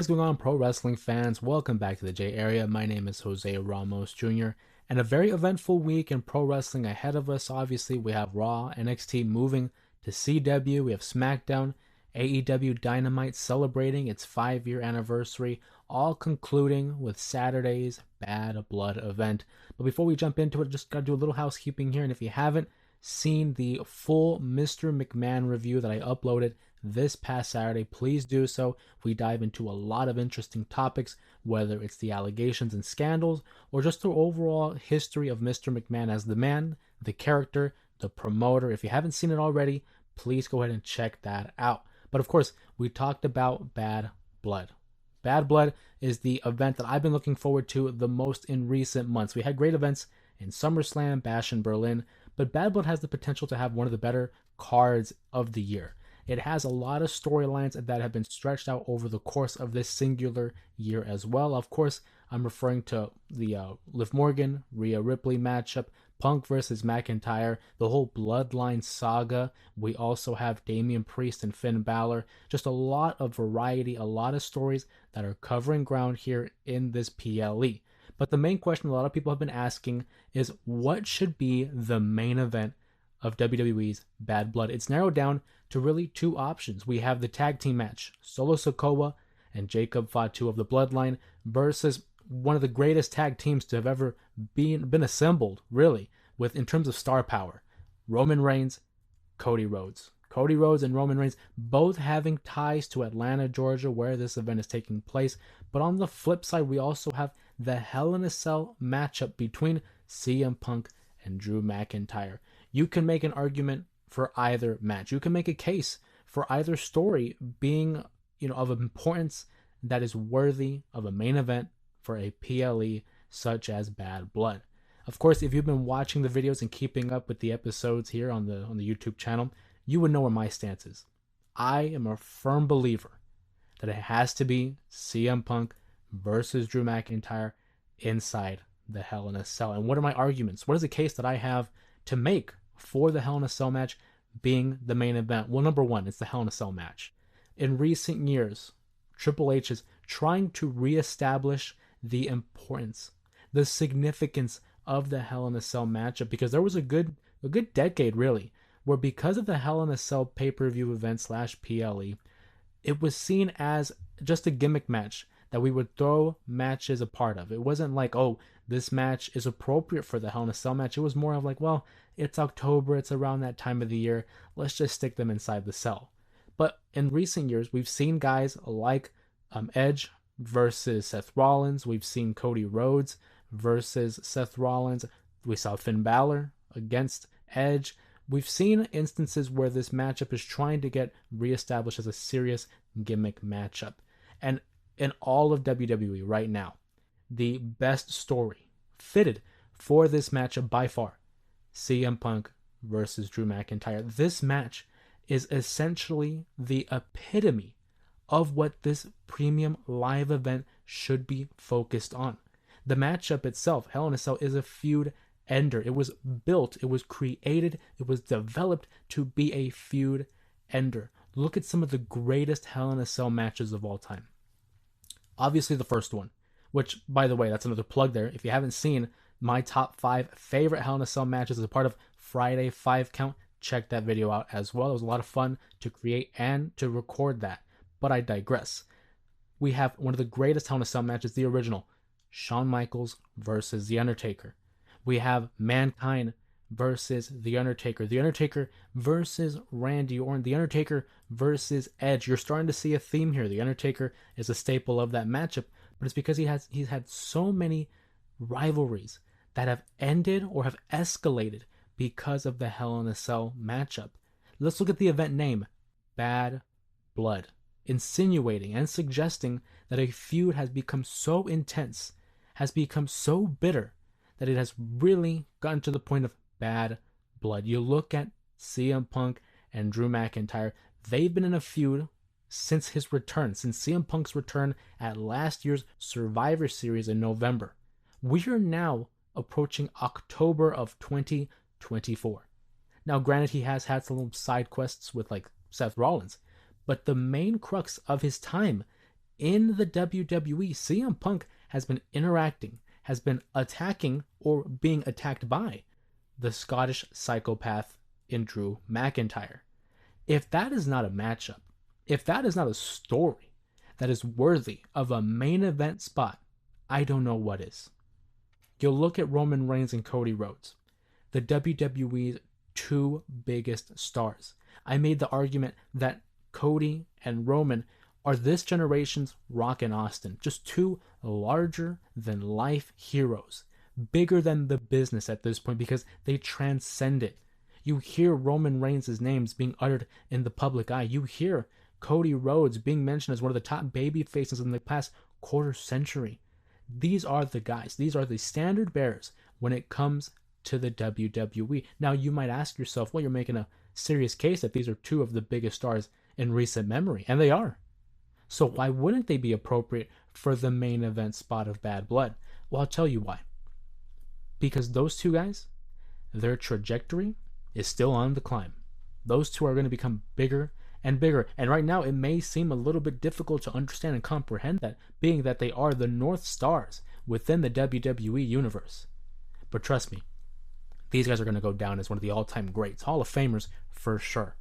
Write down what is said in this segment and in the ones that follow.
What is going on, pro wrestling fans? Welcome back to the J Area. My name is Jose Ramos Jr., and a very eventful week in pro wrestling ahead of us. Obviously, we have Raw, NXT moving to CW, we have SmackDown, AEW Dynamite celebrating its 5-year anniversary, all concluding with Saturday's Bad Blood event. But before we jump into it, just gotta do a little housekeeping here, and if you haven't seen the full Mr. McMahon review that I uploaded this past Saturday, please do so. We dive into a lot of interesting topics, whether it's the allegations and scandals or just the overall history of Mr. McMahon as the man, the character, the promoter. If you haven't seen it already, please go ahead and check that out. But of course, we talked about Bad Blood. Bad Blood is the event that I've been looking forward to the most in recent months. We had great events in SummerSlam, Bash in Berlin, but Bad Blood has the potential to have one of the better cards of the year. It has a lot of storylines that have been stretched out over the course of this singular year as well. Of course, I'm referring to the Liv Morgan, Rhea Ripley matchup, Punk versus McIntyre, the whole Bloodline saga. We also have Damian Priest and Finn Balor. Just a lot of variety, a lot of stories that are covering ground here in this PLE. But the main question a lot of people have been asking is, what should be the main event of WWE's Bad Blood? It's narrowed down to really two options. We have the tag team match, Solo Sikoa and Jacob Fatu of the Bloodline versus one of the greatest tag teams to have ever been assembled, really, with in terms of star power, Roman Reigns, Cody Rhodes. Cody Rhodes and Roman Reigns both having ties to Atlanta, Georgia, where this event is taking place. But on the flip side, we also have the Hell in a Cell matchup between CM Punk and Drew McIntyre. You can make an argument for either match. You can make a case for either story being, of importance that is worthy of a main event for a PLE such as Bad Blood. Of course, if you've been watching the videos and keeping up with the episodes here on the YouTube channel, you would know where my stance is. I am a firm believer that it has to be CM Punk versus Drew McIntyre inside the Hell in a Cell. And what are my arguments? What is the case that I have to make for the Hell in a Cell match being the main event? Well, number one, it's the Hell in a Cell match. In recent years, Triple H is trying to reestablish the importance, the significance of the Hell in a Cell matchup, because there was a good decade, really, where because of the Hell in a Cell pay-per-view event / PLE, it was seen as just a gimmick match that we would throw matches a part of. It wasn't like, oh, this match is appropriate for the Hell in a Cell match. It was more of like, well, it's October, it's around that time of the year, let's just stick them inside the cell. But in recent years, we've seen guys like Edge versus Seth Rollins. We've seen Cody Rhodes versus Seth Rollins. We saw Finn Balor against Edge. We've seen instances where this matchup is trying to get reestablished as a serious gimmick matchup. And in all of WWE right now, the best story fitted for this matchup by far, CM Punk versus Drew McIntyre. This match is essentially the epitome of what this premium live event should be focused on. The matchup itself, Hell in a Cell, is a feud ender. It was built, it was created, it was developed to be a feud ender. Look at some of the greatest Hell in a Cell matches of all time. Obviously the first one, which, by the way, that's another plug there. If you haven't seen my top 5 favorite Hell in a Cell matches as a part of Friday 5 Count, check that video out as well. It was a lot of fun to create and to record that. But I digress. We have one of the greatest Hell in a Cell matches, the original, Shawn Michaels versus The Undertaker. We have Mankind versus The Undertaker. The Undertaker versus Randy Orton. The Undertaker versus Edge. You're starting to see a theme here. The Undertaker is a staple of that matchup, but it's because he's had so many rivalries that have ended or have escalated because of the Hell in a Cell matchup. Let's look at the event name, Bad Blood, insinuating and suggesting that a feud has become so intense, has become so bitter, that it has really gotten to the point of bad blood. You look at CM Punk and Drew McIntyre, they've been in a feud since his return, since CM Punk's return at last year's Survivor Series in November. We are now approaching October of 2024. Now, granted, he has had some side quests with like Seth Rollins, but the main crux of his time in the WWE, CM Punk has been interacting, has been attacking or being attacked by the Scottish psychopath in Drew McIntyre. If that is not a matchup, if that is not a story that is worthy of a main event spot, I don't know what is. You'll look at Roman Reigns and Cody Rhodes, the WWE's two biggest stars. I made the argument that Cody and Roman are this generation's Rock and Austin, just two larger than life heroes, bigger than the business at this point because they transcend it. You hear Roman Reigns' names being uttered in the public eye. You hear Cody Rhodes being mentioned as one of the top baby faces in the past quarter century. These are the guys. These are the standard bearers when it comes to the WWE. Now, you might ask yourself, well, you're making a serious case that these are two of the biggest stars in recent memory, and they are. So why wouldn't they be appropriate for the main event spot of Bad Blood? Well, I'll tell you why. Because those two guys, their trajectory is still on the climb. Those two are going to become bigger and bigger. And right now, it may seem a little bit difficult to understand and comprehend that, being that they are the North Stars within the WWE universe. But trust me, these guys are going to go down as one of the all-time greats, Hall of Famers for sure.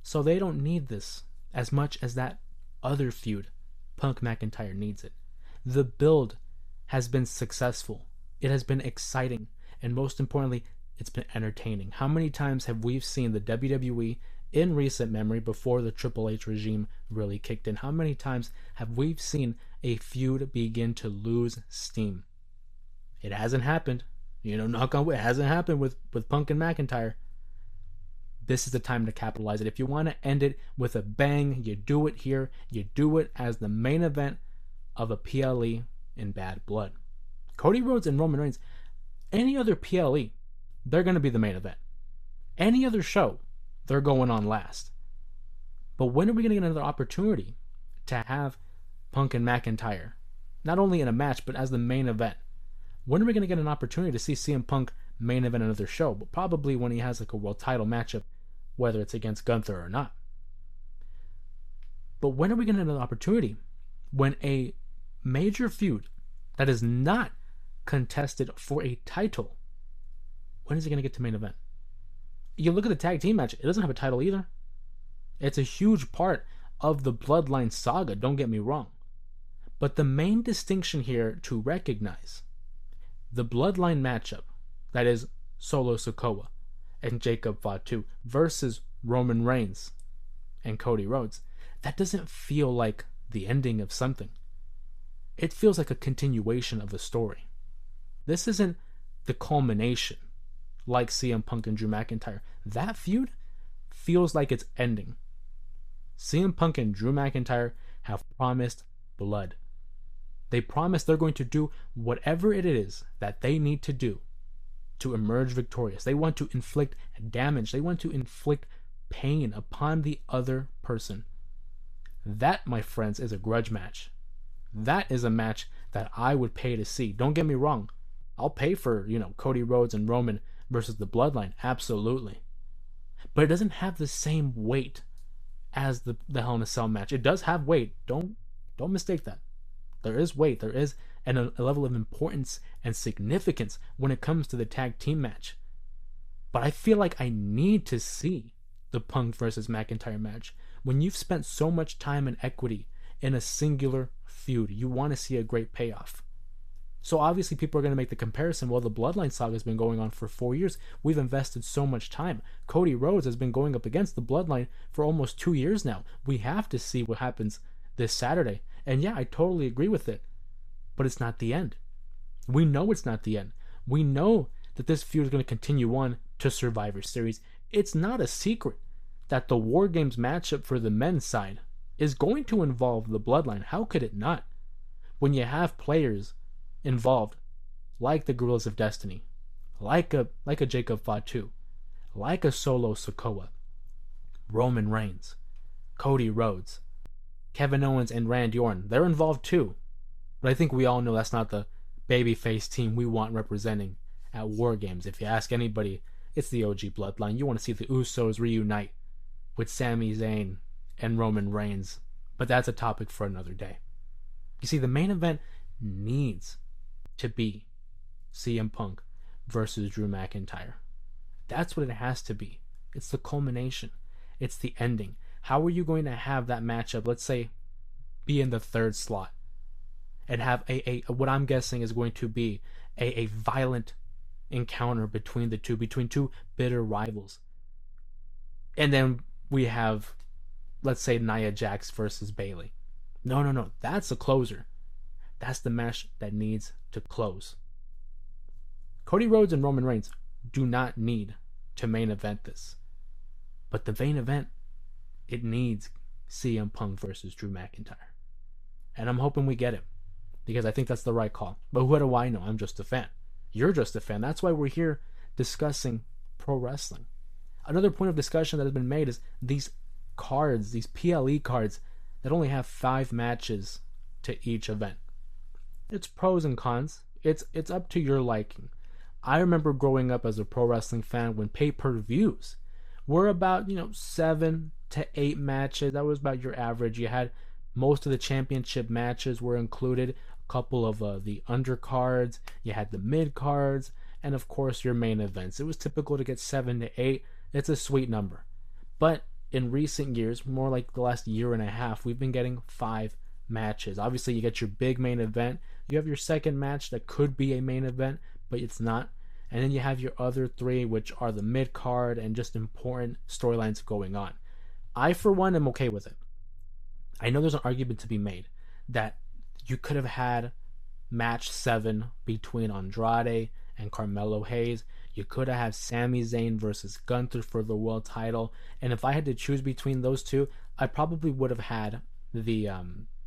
So they don't need this as much as that other feud, Punk McIntyre, needs it. The build has been successful. It has been exciting. And most importantly, it's been entertaining. How many times have we seen the WWE in recent memory before the Triple H regime really kicked in? How many times have we seen a feud begin to lose steam? It hasn't happened. Knock on wood, it hasn't happened with Punk and McIntyre. This is the time to capitalize it. If you want to end it with a bang, you do it here. You do it as the main event of a PLE in Bad Blood. Cody Rhodes and Roman Reigns, any other PLE, they're going to be the main event. Any other show, they're going on last. But when are we going to get another opportunity to have Punk and McIntyre, not only in a match, but as the main event? When are we going to get an opportunity to see CM Punk main event another show? But probably when he has like a world title matchup, whether it's against Gunther or not. But when are we going to get another opportunity when a major feud that is not contested for a title, when is it going to get to main event? You look at the tag team match, it doesn't have a title either. It's a huge part of the Bloodline saga, don't get me wrong. But the main distinction here to recognize, the Bloodline matchup, that is Solo Sikoa and Jacob Fatu versus Roman Reigns and Cody Rhodes, that doesn't feel like the ending of something. It feels like a continuation of a story. This isn't the culmination like CM Punk and Drew McIntyre. That feud feels like it's ending. CM Punk and Drew McIntyre have promised blood. They promise they're going to do whatever it is that they need to do to emerge victorious. They want to inflict damage. They want to inflict pain upon the other person. That, my friends, is a grudge match. That is a match that I would pay to see. Don't get me wrong. I'll pay for, Cody Rhodes and Roman versus the Bloodline. Absolutely. But it doesn't have the same weight as the Hell in a Cell match. It does have weight. Don't mistake that. There is weight. There is a level of importance and significance when it comes to the tag team match. But I feel like I need to see the Punk versus McIntyre match. When you've spent so much time and equity in a singular feud, you want to see a great payoff. So obviously people are going to make the comparison, well, the Bloodline saga has been going on for 4 years. We've invested so much time. Cody Rhodes has been going up against the Bloodline for almost 2 years now. We have to see what happens this Saturday. And yeah, I totally agree with it. But it's not the end. We know it's not the end. We know that this feud is going to continue on to Survivor Series. It's not a secret that the War Games matchup for the men's side is going to involve the Bloodline. How could it not? When you have players involved like the Guerrillas of Destiny, like a Jacob Fatu, like a Solo Sikoa, Roman Reigns, Cody Rhodes, Kevin Owens, and Randy Orton, they're involved too. But I think we all know that's not the babyface team we want representing at War Games. If you ask anybody, it's the OG Bloodline. You want to see the Usos reunite with Sami Zayn and Roman Reigns. But that's a topic for another day. You see, the main event needs to be CM Punk versus Drew McIntyre. That's what it has to be. It's the culmination. It's the ending. How are you going to have that matchup, let's say, be in the third slot and have a what I'm guessing is going to be a violent encounter between the two, between two bitter rivals. And then we have, let's say, Nia Jax versus Bayley. No. That's a closer. That's the match that needs to close. Cody Rhodes and Roman Reigns do not need to main event this. But the main event, it needs CM Punk versus Drew McIntyre. And I'm hoping we get it, because I think that's the right call. But what do I know? I'm just a fan. You're just a fan. That's why we're here discussing pro wrestling. Another point of discussion that has been made is these cards, these PLE cards that only have 5 matches to each event. It's pros and cons. It's up to your liking. I remember growing up as a pro wrestling fan when pay-per-views were about, 7 to 8 matches. That was about your average. You had most of the championship matches were included, a couple of the undercards, you had the mid-cards, and of course your main events. It was typical to get 7 to 8. It's a sweet number. But in recent years, more like the last year and a half, we've been getting 5 matches. Obviously, you get your big main event. You have your second match that could be a main event, but it's not. And then you have your other 3, which are the mid-card and just important storylines going on. I, for one, am okay with it. I know there's an argument to be made that you could have had match 7 between Andrade and Carmelo Hayes. You could have had Sami Zayn versus Gunther for the world title. And if I had to choose between those two, I probably would have had the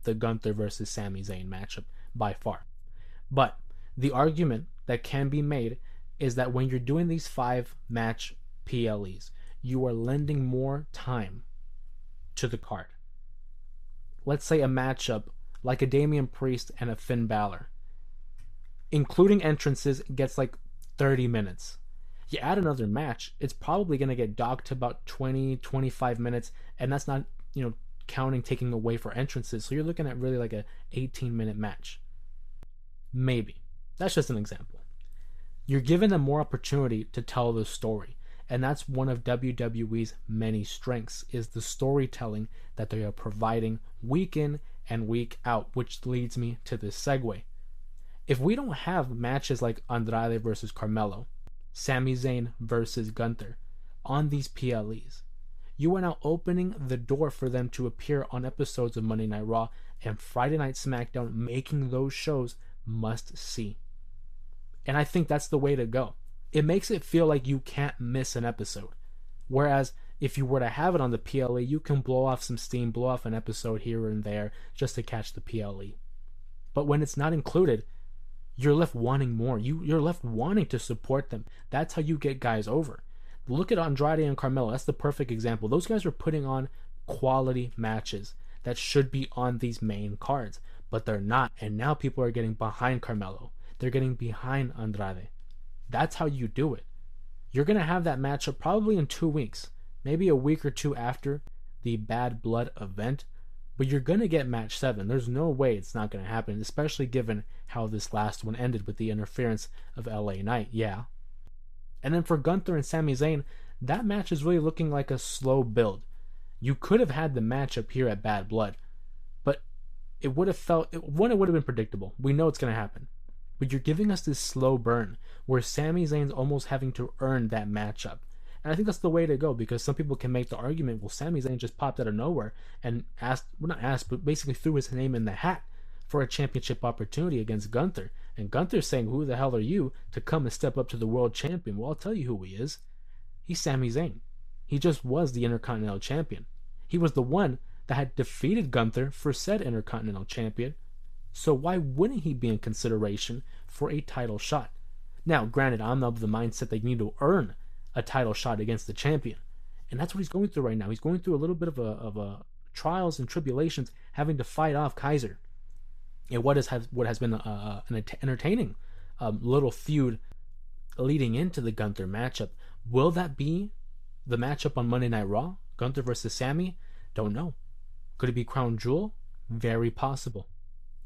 Gunther versus Sami Zayn matchup by far. But the argument that can be made is that when you're doing these 5 match PLEs, you are lending more time to the card. Let's say a matchup like a Damian Priest and a Finn Balor, including entrances, gets like 30 minutes. You add another match, it's probably going to get docked to about 20, 25 minutes, and that's not, counting taking away for entrances. So you're looking at really like a 18-minute match. Maybe. That's just an example. You're giving them more opportunity to tell the story. And that's one of WWE's many strengths, is the storytelling that they are providing week in and week out, which leads me to this segue. If we don't have matches like Andrade versus Carmelo, Sami Zayn versus Gunther on these PLEs, you are now opening the door for them to appear on episodes of Monday Night Raw and Friday Night SmackDown, making those shows must see. And I think that's the way to go. It makes it feel like you can't miss an episode. Whereas if you were to have it on the PLE, you can blow off some steam, blow off an episode here and there just to catch the PLE. But when it's not included, you're left wanting more. You're left wanting to support them. That's how you get guys over. Look at Andrade and Carmelo. That's the perfect example. Those guys are putting on quality matches that should be on these main cards, but they're not. And now people are getting behind Carmelo. They're getting behind Andrade. That's how you do it. You're going to have that matchup probably in 2 weeks, maybe a week or 2 after the Bad Blood event, but you're going to get match 7. There's no way it's not going to happen, especially given how this last one ended with the interference of LA Knight. Yeah. And then for Gunther and Sami Zayn, that match is really looking like a slow build. You could have had the matchup here at Bad Blood, but it would have been predictable. We know it's going to happen. But you're giving us this slow burn where Sami Zayn's almost having to earn that matchup. And I think that's the way to go, because some people can make the argument, well, Sami Zayn just popped out of nowhere and but basically threw his name in the hat for a championship opportunity against Gunther. And Gunther's saying, who the hell are you to come and step up to the world champion? Well, I'll tell you who he is. He's Sami Zayn. He just was the Intercontinental champion. He was the one that had defeated Gunther for said Intercontinental champion. So why wouldn't he be in consideration for a title shot? Now, granted, I'm of the mindset that you need to earn a title shot against the champion. And that's what he's going through right now. He's going through a little bit of a trials and tribulations, having to fight off Kaiser. And what has been an entertaining little feud leading into the Gunther matchup. Will that be the matchup on Monday Night Raw? Gunther versus Sami? Don't know. Could it be Crown Jewel? Very possible.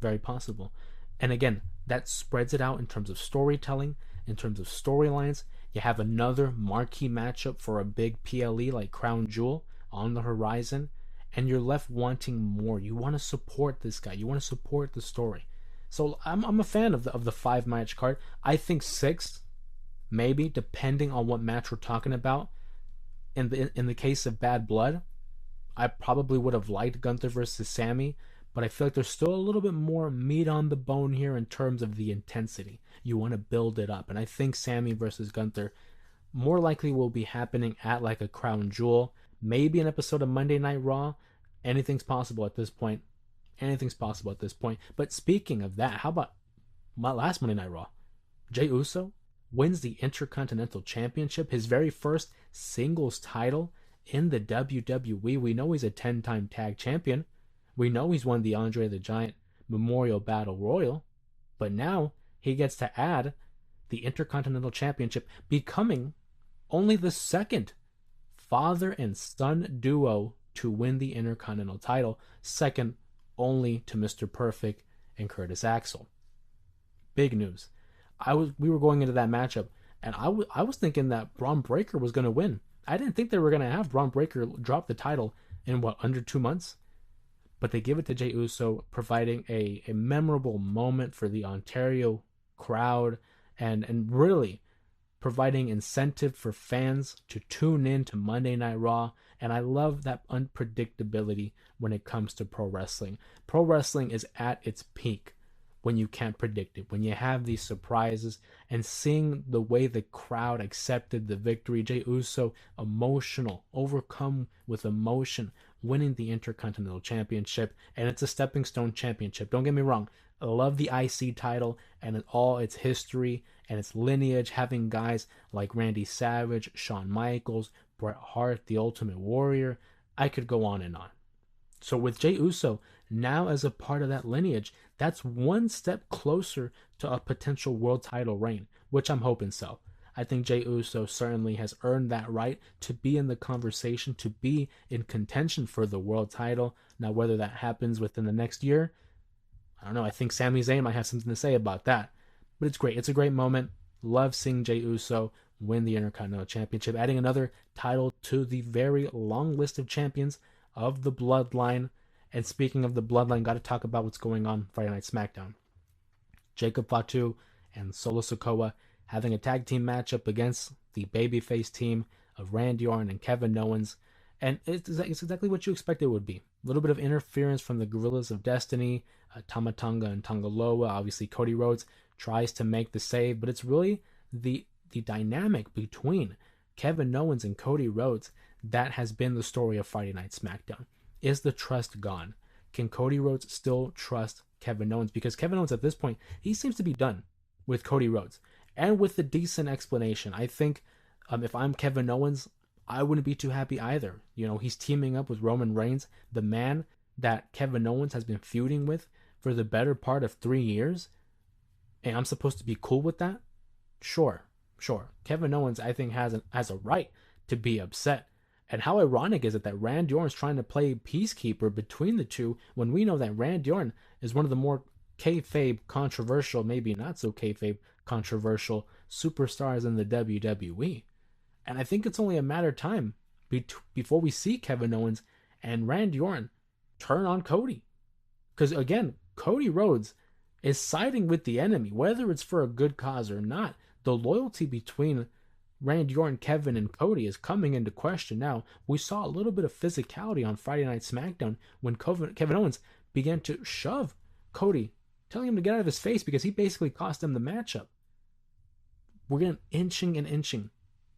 Very possible. And again, that spreads it out in terms of storytelling, in terms of storylines. You have another marquee matchup for a big PLE like Crown Jewel on the horizon, and you're left wanting more. You want to support this guy. You want to support the story. So I'm a fan of the 5 match card. I think 6, maybe, depending on what match we're talking about. In the case of Bad Blood, I probably would have liked Gunther versus Sammy, but I feel like there's still a little bit more meat on the bone here in terms of the intensity. You want to build it up, and I think Sammy versus Gunther more likely will be happening at like a Crown Jewel, maybe an episode of Monday Night Raw. Anything's possible at this point. Anything's possible at this point. But speaking of that, how about my last Monday Night Raw? Jey Uso wins the Intercontinental Championship, his very first singles title in the WWE. We know he's a 10-time tag champion. We know he's won the Andre the Giant Memorial Battle Royal. But now he gets to add the Intercontinental Championship, becoming only the second father and son duo to win the Intercontinental title, second only to Mr. Perfect and Curtis Axel. Big news. We were going into that matchup, and I was thinking that Braun Breaker was going to win. I didn't think they were going to have Braun Breaker drop the title in under 2 months, but they give it to Jey Uso, providing a memorable moment for the Ontario crowd, and really providing incentive for fans to tune in to Monday Night Raw. And I love that unpredictability when it comes to pro wrestling. Pro wrestling is at its peak when you can't predict it, when you have these surprises, and seeing the way the crowd accepted the victory. Jey Uso, emotional, overcome with emotion, winning the Intercontinental Championship, and it's a stepping stone championship. Don't get me wrong. I love the IC title and all its history and its lineage, having guys like Randy Savage, Shawn Michaels, Bret Hart, the Ultimate Warrior. I could go on and on. So with Jey Uso now as a part of that lineage, that's one step closer to a potential world title reign, which I'm hoping so. I think Jey Uso certainly has earned that right to be in the conversation, to be in contention for the world title. Now, whether that happens within the next year, I don't know. I think Sami Zayn might have something to say about that. But it's great. It's a great moment. Love seeing Jey Uso win the Intercontinental Championship, adding another title to the very long list of champions of the Bloodline. And speaking of the Bloodline, got to talk about what's going on Friday Night SmackDown. Jacob Fatu and Solo Sikoa having a tag team matchup against the babyface team of Randy Orton and Kevin Owens. And it's exactly what you expected it would be. A little bit of interference from the Gorillas of Destiny, Tama Tonga and Tongaloa. Obviously, Cody Rhodes tries to make the save, but it's really the dynamic between Kevin Owens and Cody Rhodes that has been the story of Friday Night SmackDown. Is the trust gone? Can Cody Rhodes still trust Kevin Owens? Because Kevin Owens at this point, he seems to be done with Cody Rhodes. And with a decent explanation. I think if I'm Kevin Owens, I wouldn't be too happy either. You know, he's teaming up with Roman Reigns, the man that Kevin Owens has been feuding with for the better part of 3 years. And I'm supposed to be cool with that? Sure. Kevin Owens, I think, has a right to be upset. And how ironic is it that Randy Orton's trying to play peacekeeper between the two when we know that Randy Orton is one of the more kayfabe controversial, maybe not so kayfabe controversial superstars in the WWE. And I think it's only a matter of time before we see Kevin Owens and Randy Orton turn on Cody. Because again, Cody Rhodes is siding with the enemy, whether it's for a good cause or not. The loyalty between Randy Orton, Kevin, and Cody is coming into question now. We saw a little bit of physicality on Friday Night SmackDown when Kevin Owens began to shove Cody, telling him to get out of his face because he basically cost him the matchup. We're getting inching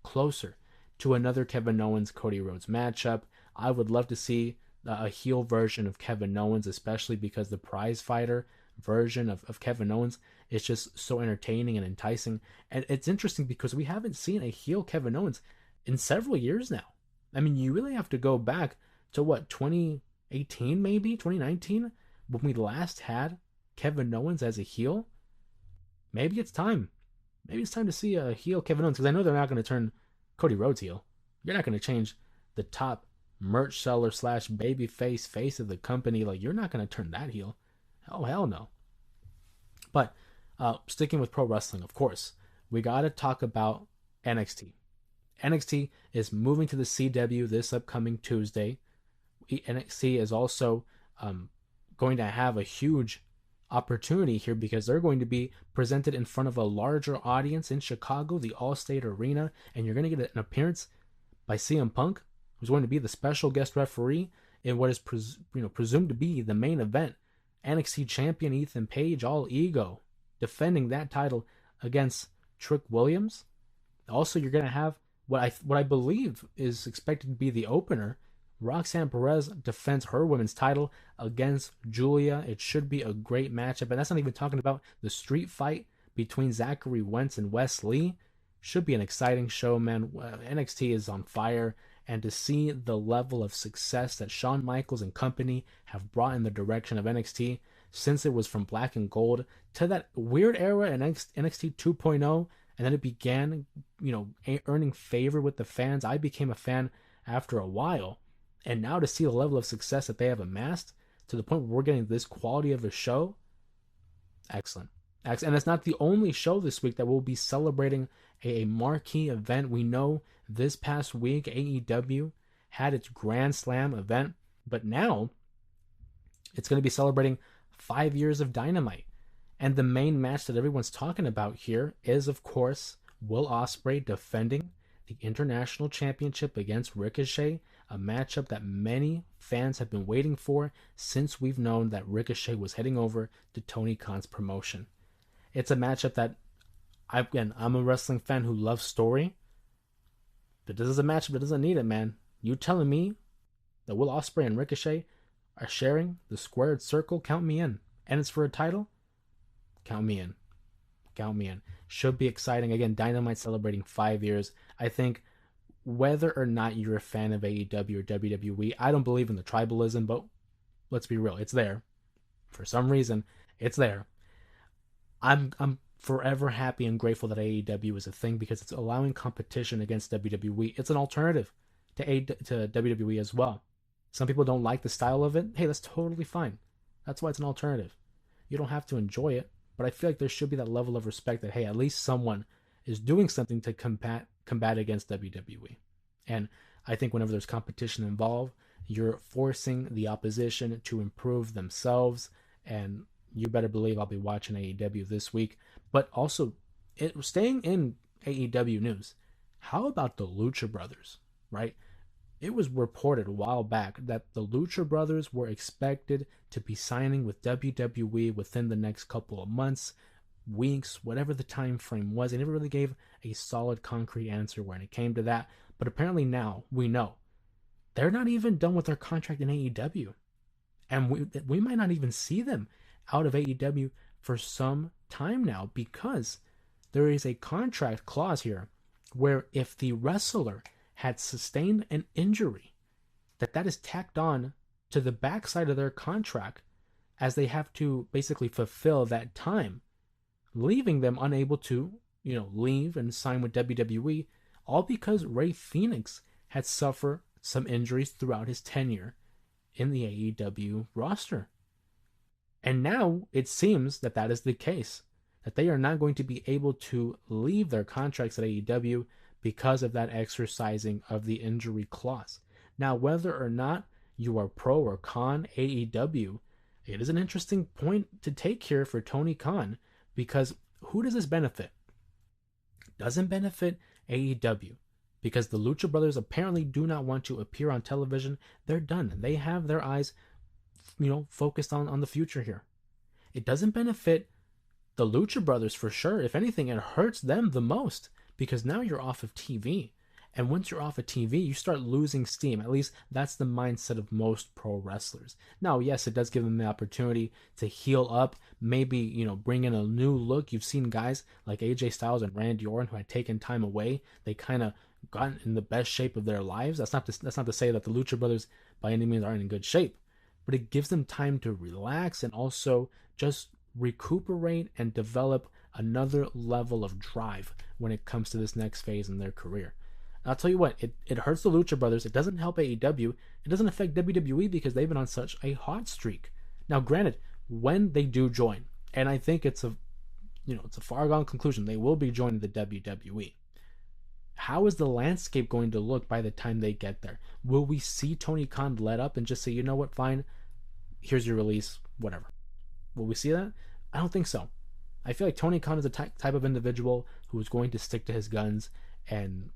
closer to another Kevin Owens Cody Rhodes matchup. I would love to see a heel version of Kevin Owens, especially because the prize fighter version of Kevin Owens is just so entertaining and enticing. And it's interesting because we haven't seen a heel Kevin Owens in several years now. I mean, you really have to go back to 2018 maybe, 2019, when we last had Kevin Owens as a heel. Maybe it's time. Maybe it's time to see a heel Kevin Owens, because I know they're not going to turn Cody Rhodes heel. You're not going to change the top merch seller / baby face of the company. Like, you're not going to turn that heel. Oh, hell no. But sticking with pro wrestling, of course, we got to talk about NXT. NXT is moving to the CW this upcoming Tuesday. NXT is also going to have a huge opportunity here because they're going to be presented in front of a larger audience in Chicago, the Allstate Arena, and you're going to get an appearance by CM Punk, who's going to be the special guest referee in what is presumed to be the main event. NXT champion Ethan Page, all ego, defending that title against Trick Williams. Also, you're going to have what I believe is expected to be the opener. Roxanne Perez defends her women's title against Julia. It should be a great matchup. And that's not even talking about the street fight between Zachary Wentz and Wes Lee. Should be an exciting show, man. NXT is on fire. And to see the level of success that Shawn Michaels and company have brought in the direction of NXT since it was from Black and Gold to that weird era in NXT 2.0, and then it began, earning favor with the fans. I became a fan after a while. And now to see the level of success that they have amassed to the point where we're getting this quality of a show, excellent. And it's not the only show this week that will be celebrating a marquee event. We know this past week AEW had its Grand Slam event, but now it's going to be celebrating 5 years of Dynamite. And the main match that everyone's talking about here is, of course, Will Ospreay defending the International Championship against Ricochet, a matchup that many fans have been waiting for since we've known that Ricochet was heading over to Tony Khan's promotion. It's a matchup that, I'm a wrestling fan who loves story, but this is a matchup that doesn't need it, man. You telling me that Will Ospreay and Ricochet are sharing the squared circle? Count me in. And it's for a title? Count me in. Count me in. Should be exciting. Again, Dynamite celebrating 5 years. I think whether or not you're a fan of AEW or WWE, I don't believe in the tribalism, but let's be real, it's there. For some reason, it's there. I'm forever happy and grateful that AEW is a thing because it's allowing competition against WWE. It's an alternative to WWE as well. Some people don't like the style of it. Hey, that's totally fine. That's why it's an alternative. You don't have to enjoy it, but I feel like there should be that level of respect that, hey, at least someone is doing something to combat against WWE. And I think whenever there's competition involved, you're forcing the opposition to improve themselves. And you better believe I'll be watching AEW this week. But also, staying in AEW news, how about the Lucha Brothers, right? It was reported a while back that the Lucha Brothers were expected to be signing with WWE within the next couple of months, weeks, whatever the time frame was. They never really gave a solid, concrete answer when it came to that. But apparently now we know they're not even done with their contract in AEW. And we might not even see them out of AEW for some time now because there is a contract clause here where if the wrestler had sustained an injury, that is tacked on to the backside of their contract as they have to basically fulfill that time, leaving them unable to, leave and sign with WWE, all because Rey Fenix had suffered some injuries throughout his tenure in the AEW roster. And now it seems that is the case, that they are not going to be able to leave their contracts at AEW because of that exercising of the injury clause. Now, whether or not you are pro or con AEW, it is an interesting point to take here for Tony Khan, because who does this benefit? It doesn't benefit AEW, because the Lucha Brothers apparently do not want to appear on television. They're done. They have their eyes, focused on the future here. It doesn't benefit the Lucha Brothers for sure. If anything, it hurts them the most, because now you're off of TV. And once you're off of TV, you start losing steam. At least that's the mindset of most pro wrestlers. Now, yes, it does give them the opportunity to heal up, maybe, bring in a new look. You've seen guys like AJ Styles and Randy Orton who had taken time away. They kind of got in the best shape of their lives. That's not to say that the Lucha Brothers by any means aren't in good shape, but it gives them time to relax and also just recuperate and develop another level of drive when it comes to this next phase in their career. I'll tell you what, it hurts the Lucha Brothers. It doesn't help AEW. It doesn't affect WWE because they've been on such a hot streak. Now, granted, when they do join, and I think it's a foregone conclusion, they will be joining the WWE. How is the landscape going to look by the time they get there? Will we see Tony Khan let up and just say, you know what, fine, here's your release, whatever? Will we see that? I don't think so. I feel like Tony Khan is a type of individual who is going to stick to his guns, and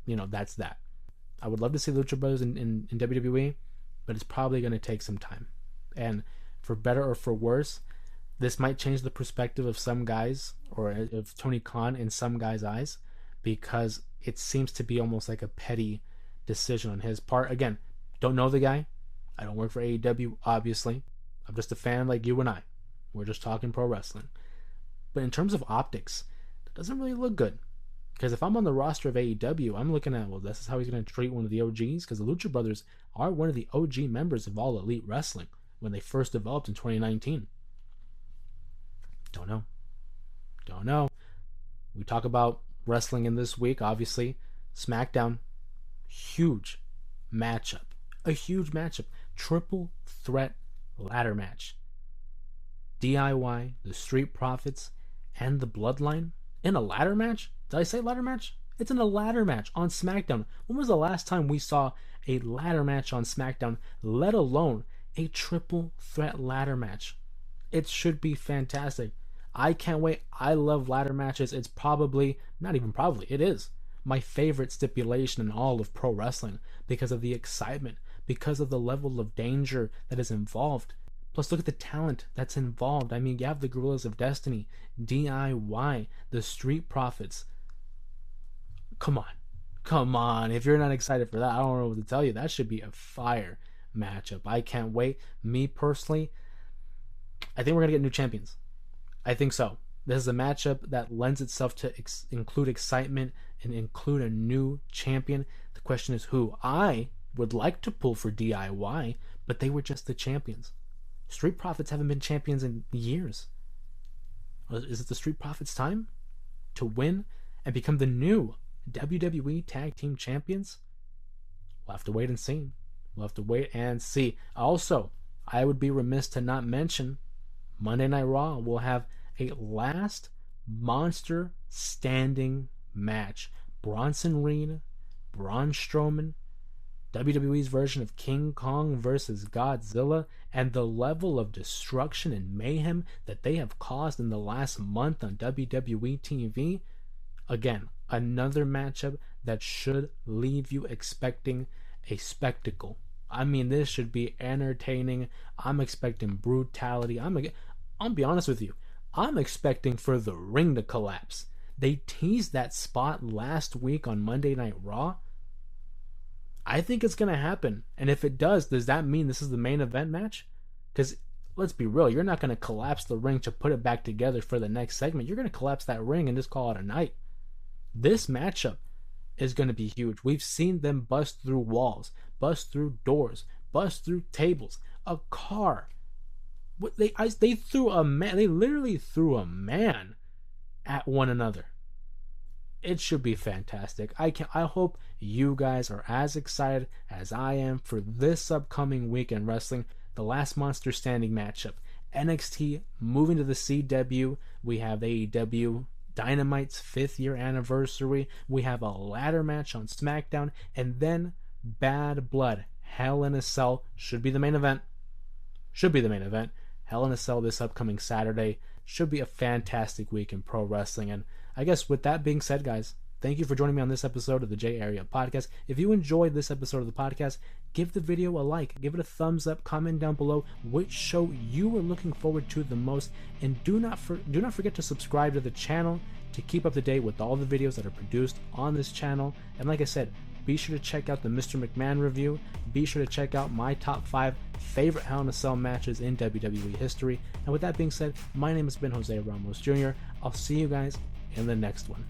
that's that. I would love to see Lucha Brothers in WWE, but it's probably going to take some time. And for better or for worse, this might change the perspective of some guys, or of Tony Khan in some guys' eyes, because it seems to be almost like a petty decision on his part. Again, don't know the guy. I don't work for AEW, obviously. I'm just a fan like you and I. We're just talking pro wrestling. But in terms of optics, that doesn't really look good. Because if I'm on the roster of AEW, I'm looking at, well, this is how he's going to treat one of the OGs. Because the Lucha Brothers are one of the OG members of All Elite Wrestling when they first developed in 2019. Don't know. We talk about wrestling in this week, obviously. SmackDown, huge matchup. A huge matchup. Triple threat ladder match. DIY, the Street Profits, and the Bloodline in a ladder match? Did I say ladder match? It's in a ladder match on SmackDown. When was the last time we saw a ladder match on SmackDown, let alone a triple threat ladder match? It should be fantastic. I can't wait. I love ladder matches. It's probably, not even probably, it is my favorite stipulation in all of pro wrestling because of the excitement, because of the level of danger that is involved. Plus, look at the talent that's involved. I mean, you have the Gorillas of Destiny, DIY, the Street Profits. Come on. If you're not excited for that, I don't know what to tell you. That should be a fire matchup. I can't wait. Me personally, I think we're going to get new champions. I think so. This is a matchup that lends itself to include excitement and include a new champion. The question is who? I would like to pull for DIY, but they were just the champions. Street Profits haven't been champions in years. Is it the Street Profits' time to win and become the new WWE Tag Team Champions? We'll have to wait and see. Also, I would be remiss to not mention Monday Night Raw will have a last monster standing match. Bronson Reed, Braun Strowman, WWE's version of King Kong versus Godzilla, and the level of destruction and mayhem that they have caused in the last month on WWE TV. Again, another matchup that should leave you expecting a spectacle. I mean, this should be entertaining. I'm expecting brutality. I'll be honest with you. I'm expecting for the ring to collapse. They teased that spot last week on Monday Night Raw. I think it's going to happen. And if it does that mean this is the main event match? Because let's be real, you're not going to collapse the ring to put it back together for the next segment. You're going to collapse that ring and just call it a night. This matchup is going to be huge. We've seen them bust through walls, bust through doors, bust through tables, a car. They literally threw a man at one another. It should be fantastic. I hope you guys are as excited as I am for this upcoming week in wrestling. The last monster standing matchup. NXT moving to the CW. We have AEW Dynamite's 5th year anniversary. We have a ladder match on SmackDown. And then Bad Blood. Hell in a Cell should be the main event. Hell in a Cell this upcoming Saturday. Should be a fantastic week in pro wrestling. And I guess with that being said, guys, thank you for joining me on this episode of the J Area Podcast. If you enjoyed this episode of the podcast, give the video a like, give it a thumbs up, comment down below which show you are looking forward to the most, and do not forget to subscribe to the channel to keep up to date with all the videos that are produced on this channel. And like I said, be sure to check out the Mr. McMahon review. Be sure to check out my top 5 favorite Hell in a Cell matches in WWE history. And with that being said, my name has been Jose Ramos Jr. I'll see you guys in the next one.